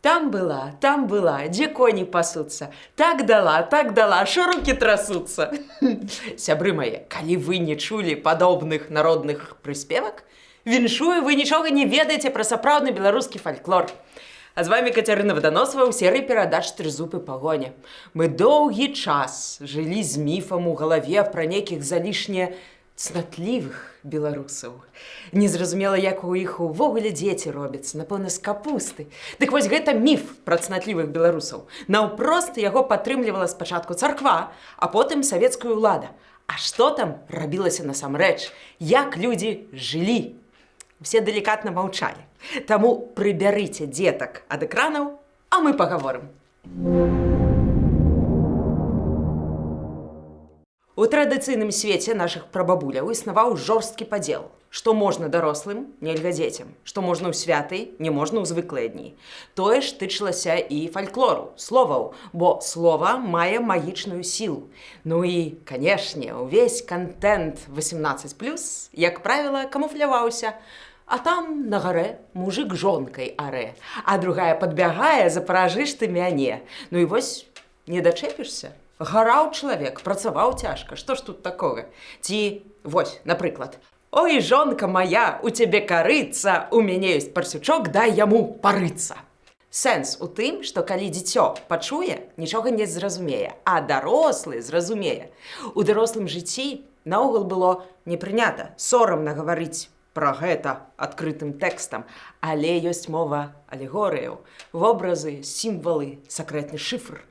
Там была, дзе коні пасуцца. Так дала, аж рукі трасуцца. Сябры мае, калі вы не чулі падобных народных прыспевак, віншую, вы нічога не ведаеце пра сапраўдны беларускі фальклор. А з вами Катерина Водоносова ў серыі перадач «Трызуб і пагоня». Мы доўгі час жылі з міфам у галаве пра нейкіх залішне цнатлівых беларусаў. Незразумела, як у іх увогуле дзеці робяцца, напэўна, з капусты. Дык вось гэта міф пра цнатлівых беларусаў. Наўпрост яго падтрымлівала спачатку царква, а потым савецкая ўлада. А што там рабілася насамрэч? Як людзі жылі? Усе далікатна маўчалі. Таму прыбярыце дзетак ад экранаў, а мы пагаворым. У традыцыйным свеце нашых прабабуляў існаваў жорсткі падзел. Што можна дарослым, нельга дзецям. Што можна ў святы, не можна ў звыклыя дні. Тое ж тычылася і фальклору, словаў, бо слова мае магічную сілу. Ну і, канешне, увесь кантэнт 18+, як правіла, камуфляваўся. А там на гарэ мужик жонкай арэ, а другая падбягае, запаражыш ты мяне. Ну і вось не дачэпішся. Гараў чалавек, працаваў цяжка, што ж тут такога? Ці, вось, напрыклад, «Ой, жонка моя, у цябе карыцца, у мяне ёсць парсючок, дай яму парыцца». Сэнс у тым, што калі дзіцё пачуе, нічога не зразумее, а дарослы зразумее. У дарослым жыцці наогул было не прынята, сорамна гаварыць пра гэта адкрытым тэкстам, але ёсць мова алегорыяў, вобразы, сімвалы, сакрэтны шыфр.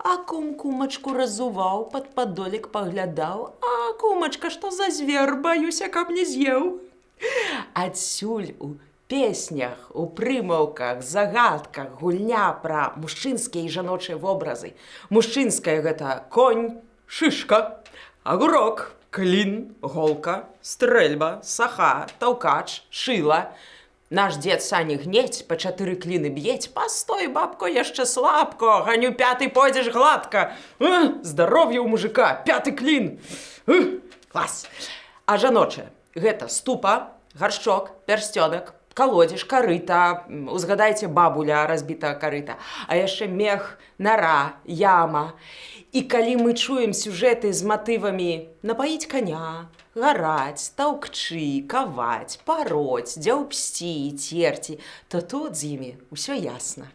А кумачку разуваў, пад падолік паглядаў. А кумачка, што за звер, баюся, каб не з'еў. Адсюль у песнях, у прымаўках, загадках гульня пра мужчынскія і жаночыя вобразы. Мужчынская гэта конь, шышка, агурок, клін, голка, стрэльба, саха, таўкач, шыла. Наш дзед сані гнець, па 4 кліны б'ець. Пастой, бабко, яшчэ слабко, ганю 5-й пойдзеш гладка. Здароўе ў мужика, 5-й клін. Клас. А жаночае гэта ступа, гаршчок, пярсцёнак, калодзеж, карыта, узгадайце бабуля разбітага карыта, а яшчэ мех, нара, яма. І калі мы чуем сюжэты з матывамі напаіць коня, гараць, таўкчы, каваць, пароць, дзяўбсці, церці, то тут з імі ўсё ясна.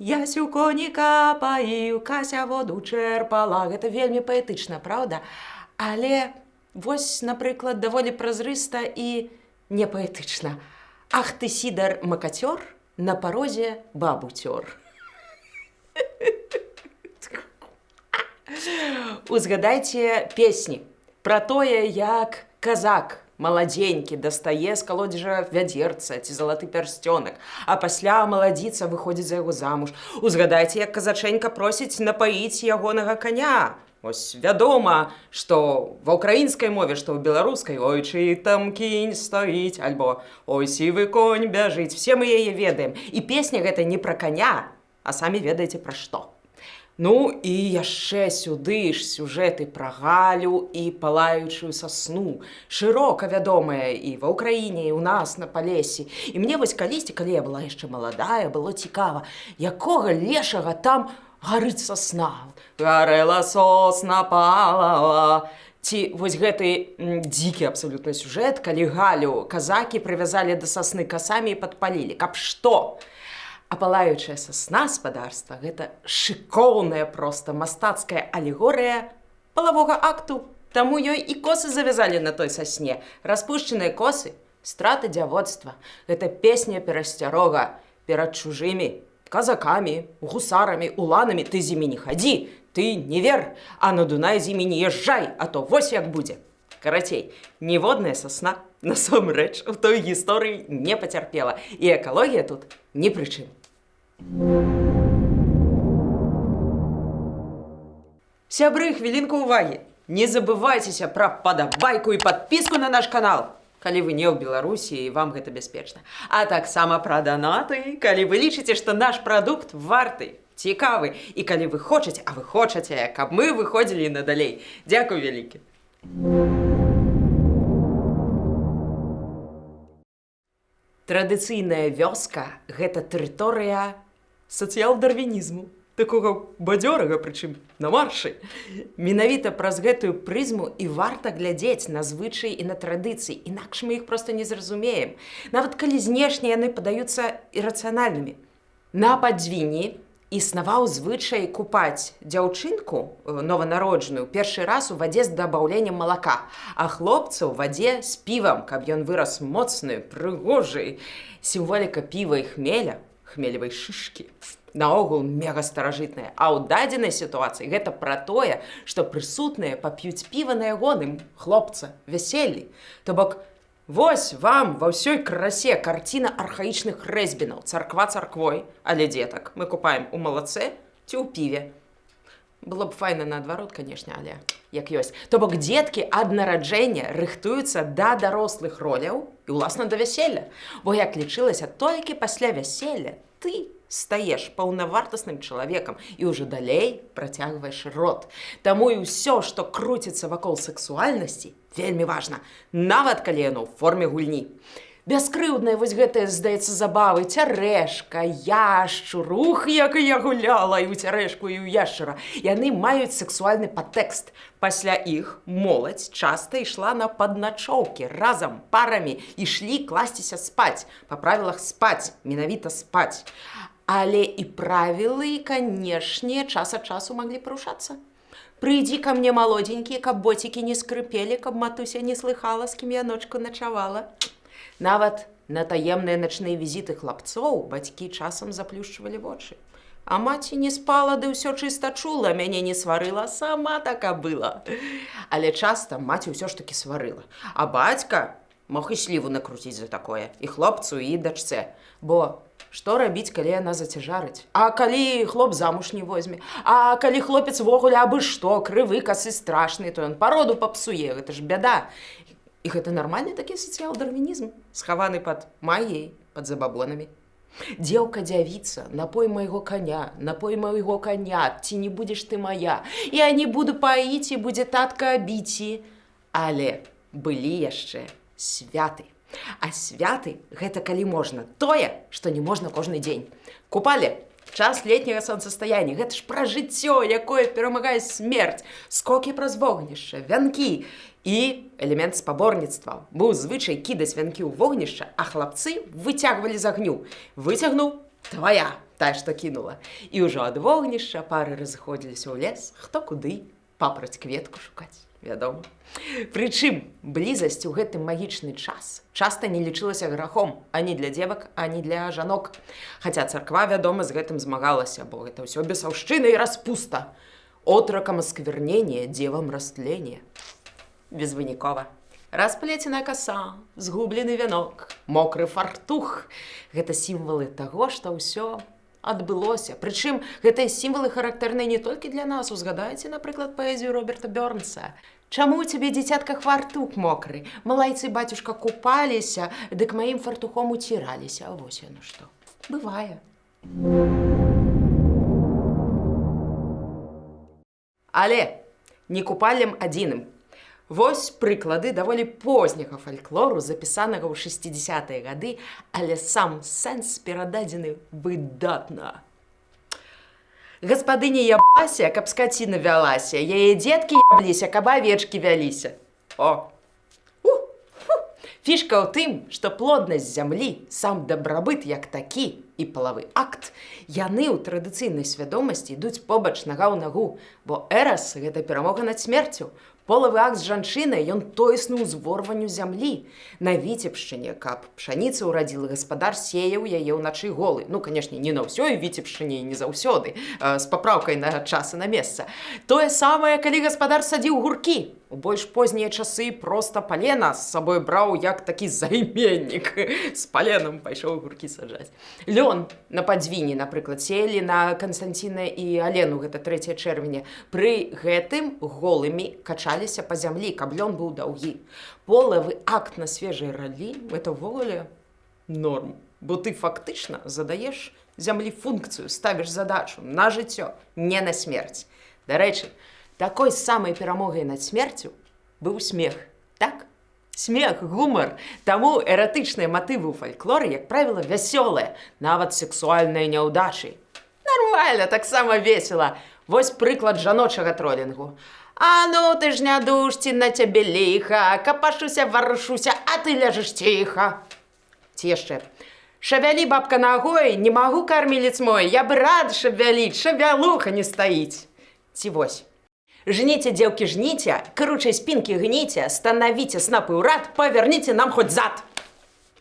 Ясю коніка паіў, Кася воду чэрпала. Гэта вельмі паэтычна, праўда? Але вось, напрыклад, даволі празрыста і не паэтычна. Ах ты, сідар макацёр, на парозе бабу цёр. Узгадайце песні пра тое, як казак маладзенькі дастае з калодзежа вядзерца ці залаты пярсцёнак, а пасля маладзіца выходзіць за яго замуж. Узгадайце, як казачэнька просіць напаіць ягонага каня. Ось вядома, што ва ўкраінскай мове, што ў беларускай «Ой, чый там кінь стаіць» альбо «Ой, сівы конь бяжыць». Все мы яе ведаем. І песня гэта не пра каня, а самі ведаеце пра што. Ну і яшчэ сюды ж сюжэты пра Галю і палаючую сасну. Шырока вядомая і ва ўкраіне, і ў нас на Палесі. І мне вось калісьці, калі я была яшчэ маладая, было цікава, якога лешага там гарыць сасна. Гарэла сосна палала. Ці вось гэты дзікі абсалютна сюжэт, калі Галю казакі прывязалі да сасны касамі і падпалілі. Каб што? А палаючая сасна спадарства – гэта шыкоўная проста мастацкая алегорыя палавога акту. Таму ёй і косы завязалі на той сасне. Распушчаныя косы – страта дзявоцтва. Гэта песня перасцярога перад чужымі казакамі, гусарамі, уланамі. Ты з імі не хадзі, ты не вер, а на Дунай з імі не езжай, а то вось як будзе. Карацей, ніводная сасна насамрэч у той гісторыі не пацярпела. І экалогія тут ні пры чым. Сябры, хвілінку ўвагі. Не забывайцеся пра падабайку і падпіску на наш канал, калі вы не ў Беларусі і вам гэта бяспечна. А таксама пра данаты, калі вы лічыце, што наш прадукт варты, цікавы, і калі вы хочаце, а вы хочаце, каб мы выходзілі надалей. Дзякуй вялікі. Традыцыйная вёска – гэта тэрыторыя сацыял-дарвінізму, такога бадзёрага, прычым на маршы. Менавіта праз гэтую прызму і варта глядзець на звычаі і на традыцыі, інакш мы іх проста не зразумеем, нават калі знешне яны падаюцца ірацыянальнымі. На Падзвінні існаваў звычай купаць дзяўчынку нованароджаную першы раз у вадзе з дабаўленнем малака, а хлопца ў вадзе з півам, каб ён вырас моцны, прыгожы. Сімволіка піва і хмеля, хмелевай шышкі, наогул мега старажытная. А ў дадзенай сітуацыі гэта пра тое, што прысутныя пап'юць піва на ягоным хлопца вяселлі. То бок, вось вам ва ўсёй красе карціна архаічных рэзьбінаў. Царква царквой, але дзетак мы купаем у малаце ці ў піве. Было б файна наадварот, канешне, але як ёсць. То бок дзеткі ад нараджэння рыхтуюцца да дарослых роляў і, уласна, да вяселля. Бо, як лічылася, толькі пасля вяселля ты стаеш паўнавартасным чалавекам і ўжо далей працягваеш род. Таму і ўсё, што круціцца вакол сексуальнасці, вельмі важна, нават калі яно ў форме гульні. Бяскрыўдныя вось гэтыя, здаецца, забавы, цярэшка, яшчур, ух, як я гуляла і ў цярэшку, і ў яшчура. Яны маюць сексуальны падтэкст. Пасля іх моладзь часта ішла на падначоўкі, разам, парамі, ішлі класціся спаць. Па правілах спаць, менавіта спаць. Але і правілы, канешне, час ад часу маглі парушацца. Прыйдзі ка мне, малодзенькі, каб боцікі не скрыпелі, каб матуся не слыхала, з кім я ночку начавала. Нават на таемныя начныя візіты хлапцоў бацькі часам заплюшчвалі вочы. А маці не спала, ды ўсё чыста чула, мяне не сварыла, сама така была. Але часта маці ўсё ж такі сварыла. А бацька мог і сліву накруціць за такое, і хлопцу, і дачцэ. Бо што рабіць, калі яна зацяжарыць? А калі хлоп замуж не возьме? А калі хлопец вогуле абы што, крывы, касы, страшны, то ён пароду папсуе, гэта ж бяда. І гэта нармальны такі сацыял-дарвінізм, схаваны пад магіяй, пад забабонамі. Дзеўка-дзявіца, напой майго коня, напой майго коня, ці не будзеш ты моя, я не буду паіць, і будзе татка біці. Але былі яшчэ святы. А святы – гэта калі можна тое, што не можна кожны дзень. Купалі час летняга сонцастаяння, гэта ж пра жыццё, якое перамагае смерць, скокі праз вогнішча, вянкі. І элемент спаборніцтва. Быў звычай кідаць вянкі ў вогнішча, а хлапцы выцягвалі з агню. Выцягнуў – твая, тая, што кінула. І ўжо ад вогнішча пары разыходзіліся ў лес, хто куды, папраць кветку шукаць, вядома. Прычым, блізасць у гэтым магічны час часта не лічылася грахом ані для дзевак, ані для жанок. Хаця царква, вядома, з гэтым змагалася, бо гэта ўсё бесаўшчына і распуста. Отрокам асквернение, девам растление. Безвынікова. Расплеценая каса, згублены вянок, мокры фартух. Гэта сімвалы таго, што ўсё адбылося. Прычым, гэтыя сімвалы характэрныя не толькі для нас. Узгадайце, напрыклад, паэзію Роберта Бёрнса. Чаму ў цябе, дзіцятка, фартух мокры? Малайцы, бацюшка, купаліся, дык маім фартухом уціраліся. А вось яно што. Бывае. Але не купалем адзіным. Вось прыклады даволі позняга фальклору, запісанага ў 60-е гады, але сам сэнс перададзены выдатна. Гаспадыня ябася, каб скаціна вялася, яе дзеткі ябліся, каб авечкі вяліся. О! Фішка ў тым, што плоднасць зямлі, сам дабрабыт як такі і палавы акт, яны ў традыцыйнай свядомасці ідуць побач нага ў нагу, бо эрас – гэта перамога над смерцю. Полавы акт з жанчынай, ён тоесны ўзворванню зямлі. На віцебшчыне, каб пшаніца ўрадзіла, гаспадар сеяў яе ўначы голы. Ну, канешне, не на ўсёй віцебшчыне і не заўсёды, з папраўкай на час і на месца. Тое самае, калі гаспадар садзіў гуркі. У больш познія часы проста палена з сабой браў як такі займеннік. З паленам пайшоў гуркі саджаць. Лён на Падзвінні, напрыклад, сеялі на Канстанціна і Алену, гэта 3 чэрвеня. Пры гэтым голымі качаліся па зямлі, каб лён быў даўгі. Полавы акт на свежай раллі – гэта ўвогуле норм. Бо ты фактычна задаеш зямлі функцыю, ставіш задачу на жыццё, не на смерць. Дарэчы, такой самай перамогай над смерцю быў смех, так? Смех, гумар. Таму эратычныя матывы ў фальклоры, як правіла, вясёлыя, нават сексуальныя няўдачы. Нармальна, таксама весела. Вось прыклад жаночага тролінгу. А ну ты ж не душці, на цябе ліха, капашуся, варушуся, а ты ляжаш ціха. Ці яшчэ. Шавялі, бабка, ногой, не магу, кормилец мой, я бы рад шавяліць, шавялуха не стаіць. Ці вось. Жніце, дзеўкі, жніце, кручай спінкі гніце, станавіце снапы ў рад, павярніце нам хоць зад.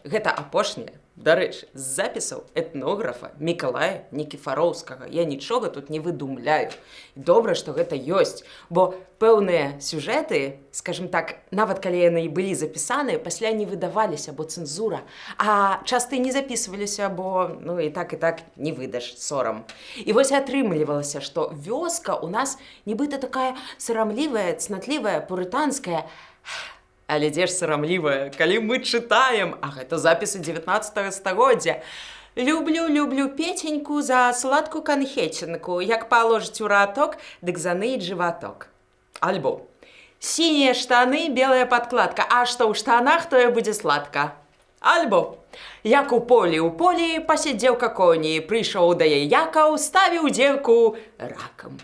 Гэта апошняе, дарэчы, з запісаў этнографа Мікалая Нікіфароўскага. Я нічога тут не выдумляю. Добра, што гэта ёсць, бо пэўныя сюжэты, скажем так, нават калі яны і былі запісаныя, пасля не выдаваліся, бо цэнзура, а часта і не запісваліся, бо і так не выдаш, сорам. І вось атрымлівалася, што вёска ў нас нібыта такая сарамлівая, цнатлівая, пурытанская. Але дзе ж сарамлівая, калі мы чытаем, а гэта запісы 19 стагоддзя. Люблю, люблю Петеньку за сладкую канхечынку, як паложыць у раток, дык заныць жываток. Альбо сінія штаны, белая падкладка, а што ў штанах, тое будзе сладка. Альбо як у полі, пасядзеўка коні, прыйшоў да яяка, ставіў дзеўку ракам.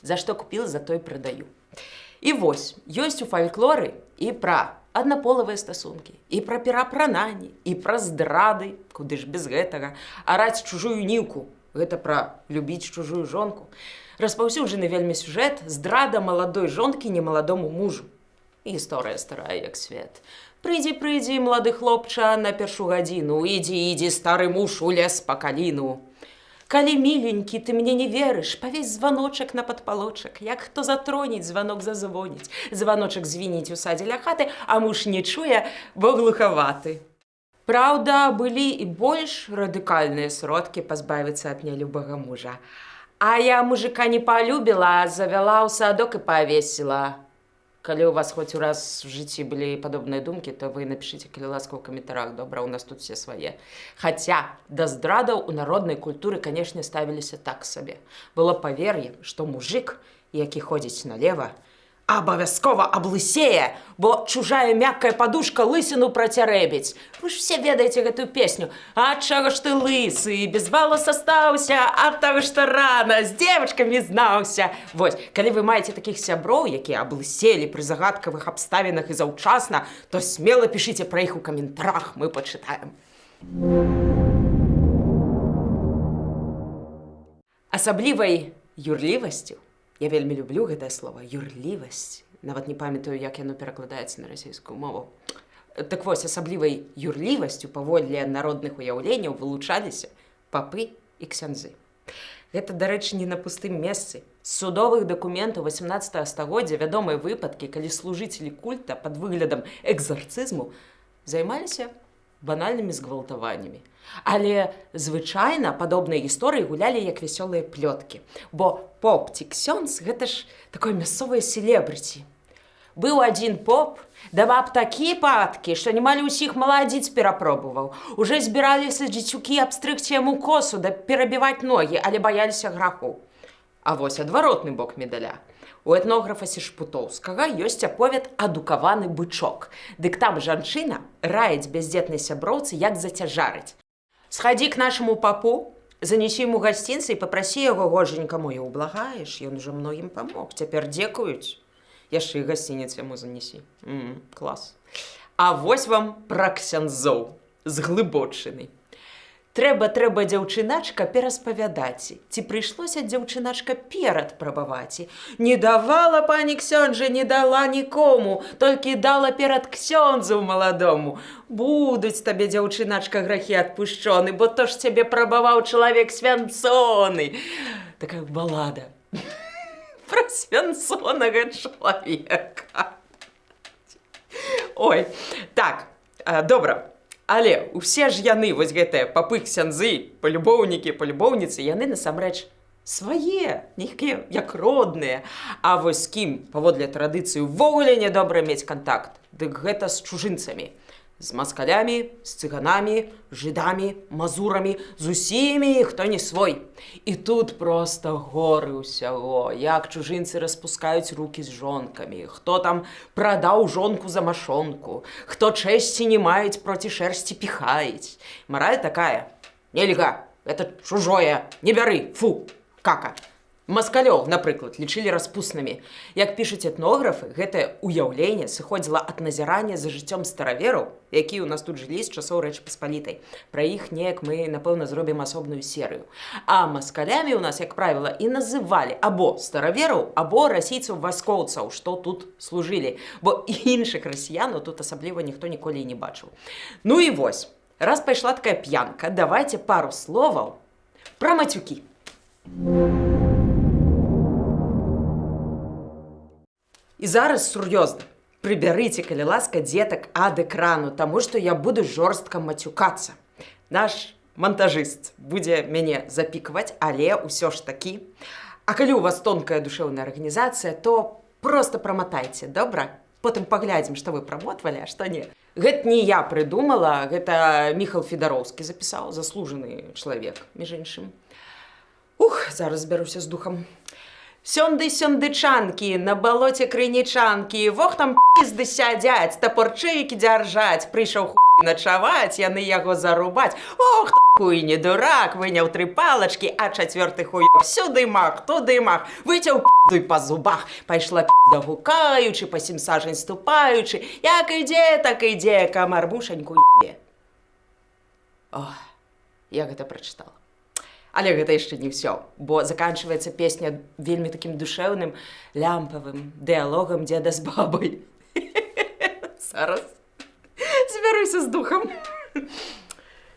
За што купіл, за той прадаю. І вось, ёсць у фальклоры і пра аднаполавыя стасункі, і пра перапрананні, і пра здрады, куды ж без гэтага, араць чужую ніўку, гэта пра любіць чужую жонку. Распаўсюджаны вельмі сюжэт здрада маладой жонкі немаладому мужу. Гісторыя старая, як свет. Прыйдзі, малады хлопча, на першую гадзіну, ідзі, стары муж у лес па каліну. Калі, міленькі, ты мне не верыш, павесь званочак на падпалочак. Як хто затроніць, званок зазвоніць. Званочак звініць у садзе ля хаты, а муж не чуе, бо глухаваты. Праўда, былі і больш радыкальныя сродкі пазбавіцца ад нялюбага мужа. А я мужика не полюбила, завяла ў садок і павесіла. Калі у вас хоць ураз в жыцці былі падобныя думкі, то вы напішыце, калі ласка, ў каментарах. Добра, у нас тут все свае. Хаця да здрадаў у народнай культуры, канешне, ставіліся так сабе. Было павер'е, што мужик, які ходзіць налева, абавязкова аблысее, бо чужая мяккая падушка лысіну працярэбіць. Вы ж все ведаеце гэтую песню. А чаго ж ты лысы, без валаса стаўся, ад таго, што рана з дзевачкамі знаўся. Вось, калі вы маеце такіх сяброў, якія аблыселі пры загадкавых абставінах і заўчасна, то смела пішыце пра іх у каментарах, мы пачытаем. Асаблівай юрлівасцю, я вельмі люблю гэтае слово, юрлівасць. Нават не памятаю, як яно перакладаецца на расійскую мову. Так вось, асаблівай юрлівасцю паводле народных уяўленняў вылучаліся папы і ксяндзы. Гэта, дарэчы, не на пустым месцы. З судовых дакументаў 18 стагоддзя вядомыя выпадкі, калі служыцелі культа пад выглядам экзарцызму займаліся банальнымі згвалтаваннямі. Але звычайна падобныя гісторыі гулялі як вясёлыя плёткі. Бо поп ці ксёндз – гэта ж такое мясцовае селебрыці. Быў адзін поп, даваў такі падкі, што немалі ўсіх маладзіц перапробаваў. Уже збіраліся дзецюкі абстрыгці яму косу да перабіваць ногі, але баяліся граху. А вось адваротны бок медаля. У этнографа Сішпутоўскага ёсць аповед «Адукаваны бычок». Дык там жанчына раіць бяздзетнай сяброўцы, як зацяжарыць. Схадзі к нашаму папу, занесі ему гасцінцы і папрасі яго гоженька мой, ублагаеш, ён ужо многім памог, цяпер дзекуюць. Яшчэ і гасцінец яму занесі. Клас. А вось вам пра ксяндзоў з Глыбоччыны. Трэба, дзяўчыначка, пераспавядаць. Ці прыйшлося дзяўчыначка перадпрабаваць? Не давала пані ксёндза, не дала нікому, толькі дала перад ксёндзу маладому. Будуць табе, дзяўчыначка, грахі адпушчоны, бо то ж цябе прабаваў чалавек свянцоны. Такая балада пра свянцонага чалавека. Ой, так, добра. Але усе ж яны, вось гэтыя папы, ксяндзы, палюбоўнікі, палюбоўніцы, яны насамрэч свае, нейкія як родныя. А вось з кім, паводле традыцыі, увогуле нядобра мець кантакт, дык гэта з чужынцамі. З маскалямі, з цыганамі, жыдамі, мазурамі, з усімі, хто не свой. І тут проста горы ўсяго, як чужынцы распускаюць рукі з жонкамі, хто там прадаў жонку за машонку, хто чэсці не маюць проці шэрсці піхаюць. Мараль такая: нельга, гэта чужое, не бяры, фу, кака. Маскалёў, напрыклад, лічылі распуснымі. Як пішуць этнографы, гэтае ўяўленне сыходзіла ад назірання за жыццём старавераў, якія ў нас тут жылі з часоў Рэчы Паспалітай. Пра іх неяк мы, напэўна, зробім асобную серыю. А маскалямі ў нас, як правіла, і называлі або старавераў, або расійцаў-вайскоўцаў, што тут служылі. Бо іншых расіянаў тут асабліва ніхто ніколі і не бачыў. Ну і вось, раз пайшла такая п'янка, давайте пару словаў пра мацюкі. І зараз сур'ёзна. Прыбярыце, калі ласка, дзетак ад экрану, таму што я буду жорстка мацюкацца. Наш монтажыст будзе мяне запікваць, але ўсё ж такі. А калі ў вас тонкая душэўная арганізацыя, то проста праматайце, добра? Потым паглядзім, што вы прамотвалі, а што не. Гэта не я прыдумала, гэта Міхал Федароўскі запісаў, заслужаны чалавек, між іншым. Зараз збяруся з духам. Сёнды-сёндычанкі, на балоце крынічанкі, вох там пізды сядзяць, тапорчыкі дзяржаць, прыйшоў хуй начаваць, яны яго зарубаць. Ох, хуй не дурак, выняў 3 палачкі, а 4-й хуёк сюды мах, туды мах, выцяў пізду па зубах, пайшла пізда гукаючы, па 7 сажань ступаючы, як ідзе, так ідзе, камар мушаньку ебе. Ох, я гэта прачытала. Але гэта яшчэ не ўсё, бо заканчваецца песня вельмі такім душэўным, лямпавым дыялогам дзеда з бабай. Зараз збяруся з духам.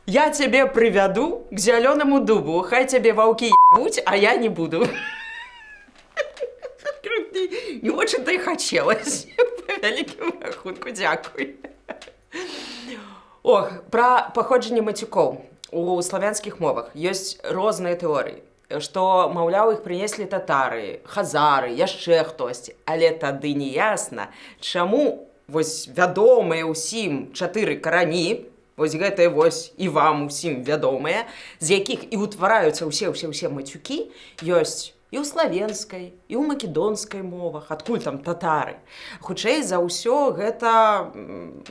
Я цябе прывяду к зялёнаму дубу, хай цябе ваўкі ебуць, а я не буду. Не очень-то і хацелось. Па вялікім рахунку, дзякуй. Ох, пра паходжанне мацюкоў. У славянскіх мовах ёсць розныя тэорыі, што, маўляў, іх прынеслі татары, хазары, яшчэ хтосьці. Але тады не ясна, чаму вось вядомыя ўсім 4 карані, вось гэтыя вось і вам усім вядомыя, з якіх і ўтвараюцца ўсе мацюкі, ёсць і ў славенскай, і ў македонскай мовах, адкуль там татары. Хутчэй за ўсё гэта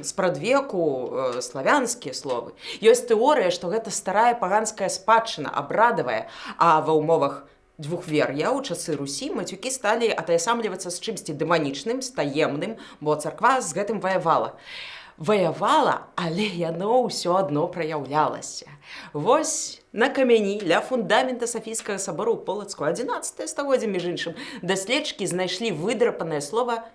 спрадвеку славянскія словы. Ёсць тэорыя, што гэта старая паганская спадчына, абрадавая, а ва ўмовах двухвер'я ў часы Русі мацюкі сталі атаясамлівацца з чымсьці дэманічным, з таемным, бо царква з гэтым ваявала. Ваявала, але яно ўсё адно праяўлялася. Вось на камяні ля фундамента Сафійскага сабору ў Полацку 11 стагоддзя, між іншым, даследчыкі знайшлі выдрапанае слова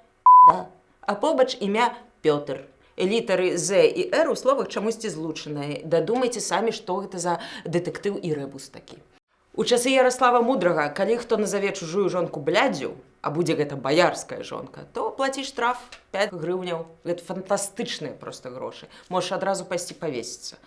«да», а побач імя Пётр. Літары «з» і «р» у словах чамусьці злучаныя. Дадумайце самі, што гэта за дэтэктыў і рэбус такі. У часы Ярослава Мудрага, калі хто назаве чужую жонку блядзю, а будзе гэта баярская жонка, то плаціш штраф 5 грыўняў. Гэта фантастычныя проста грошы. Можаш адразу пайсці павесіцца.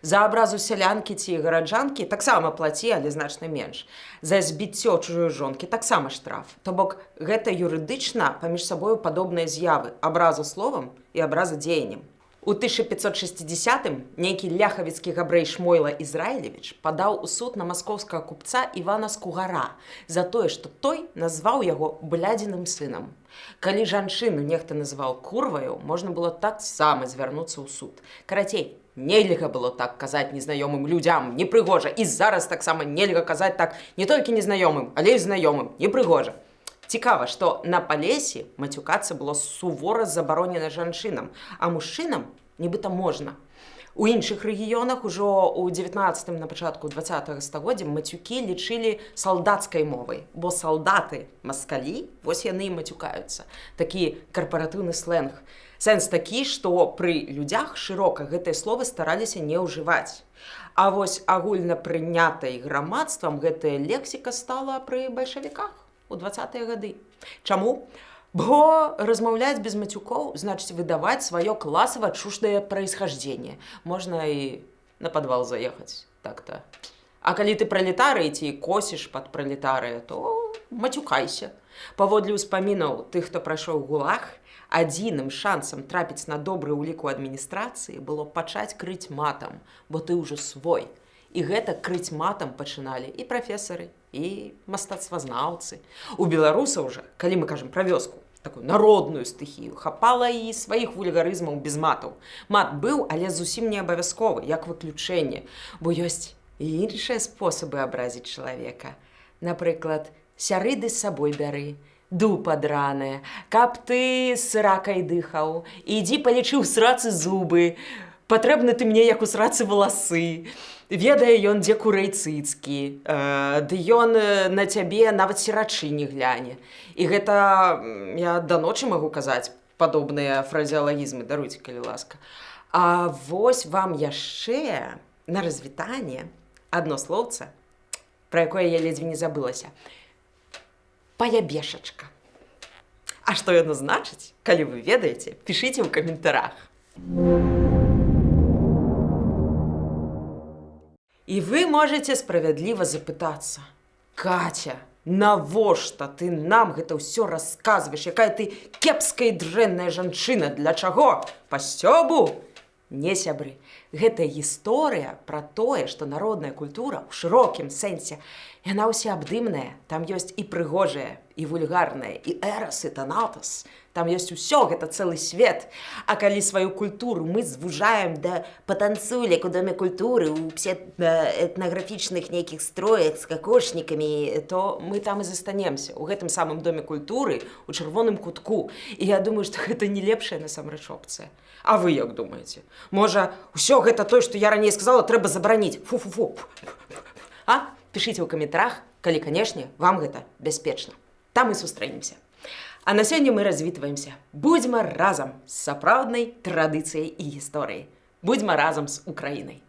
За абразу сялянкі ці гараджанкі таксама плаці, але значна менш. За збіццё чужой жонкі таксама штраф. То бок гэта юрыдычна паміж сабою падобныя з'явы, абраза словам і абраза дзеяннем. У 1560-м нейкі ляхавіцкі габрэй Шмойла Ізраілевіч падаў у суд на маскоўскага купца Івана Скугара за тое, што той назваў яго блядзіным сынам. Калі жанчыну нехта называў курваю, можна было таксама звярнуцца ў суд. Карацей, нельга было так казаць незнаёмым людзям, непрыгожа. І зараз таксама нельга казаць так не толькі незнаёмым, але і знаёмым, непрыгожа. Цікава, што на Палесе мацюкацца было сувора забаронена жанчынам, а мужчынам нібыта можна. У іншых рэгіёнах ужо ў 19-м, на пачатку 20-го стагоддзя мацюкі лічылі салдацкай мовай, бо салдаты, маскалі, вось яны і мацюкаюцца. Такі карпаратыўны сленг. Сэнс такі, што пры людзях шырока гэтыя словы стараліся не ўжываць. А вось агульна прынятай грамадствам гэтая лексіка стала пры бальшавіках у 20-е гады. Чаму? Бо размаўляць без мацюкоў значыць выдаваць сваё класава чуждае происхождение. Можна і на падвал заехаць. Так-то. А калі ты пралетарый ці косіш пад пралетарыя, то мацюкайся. Паводле ўспамінаў тых, хто прайшоў гулаг, адзіным шансам трапіць на добры ўлік у адміністрацыі было пачаць крыць матам, бо ты ўжо свой. І гэта крыць матам пачыналі і прафесары, і мастацтвазнаўцы. У беларусаў жа, калі мы кажам пра вёску, такую народную стыхію, хапала і сваіх вульгарызмаў без матаў. Мат быў, але зусім не абавязковы, як выключэнне, бо ёсць І іншыя спосабы абразіць чалавека. Напрыклад, сярыды з сабой бяры, дупа драная, каб ты з ракай дыхаў, ідзі палічы ў срацы зубы, патрэбны ты мне, як у срацы валасы, ведае ён, дзе курэй цыцкі, ды ён на цябе нават сірачы не гляне. І гэта я да ночы магу казаць падобныя фразеалагізмы, даруйце, калі ласка. А вось вам яшчэ на развітанне адно словца, пра якое я ледзьве не забылася. Паябешачка. А што яно значыць? Калі вы ведаеце, пішыце ў каментарах. І вы можаце справядліва запытацца: Катя, навошта ты нам гэта ўсё расказваеш? Якая ты кепская і дрэнная жанчына? Для чаго? Па сцёбу? Не, сябры, гэта гісторыя пра тое, што народная культура ў шырокім сэнсе, яна ўсеабдымная, там ёсць і прыгожая, і вульгарная, і эрас, і танатас. Там ёсць усё, гэта цэлы свет. А калі сваю культуру мы звужаем да патанцулек у доме культуры, у этнаграфічных нейкіх строях з какошнікамі, то мы там і застанемся, у гэтым самым доме культуры, у чырвоным кутку. І я думаю, што гэта не лепшая насамрэч опцыя. А вы як думаеце? Можа, усё гэта тое, што я раней сказала, трэба забараніць? Фу-фу-фу. А? Пішыце ў каментарах, калі, канешне, вам гэта бяспечна. Там і сустрэнемся. А на сёння мы развітваемся. Будзьма разам з сапраўднай традыцыяй і гісторыяй. Будзьма разам з Украінай.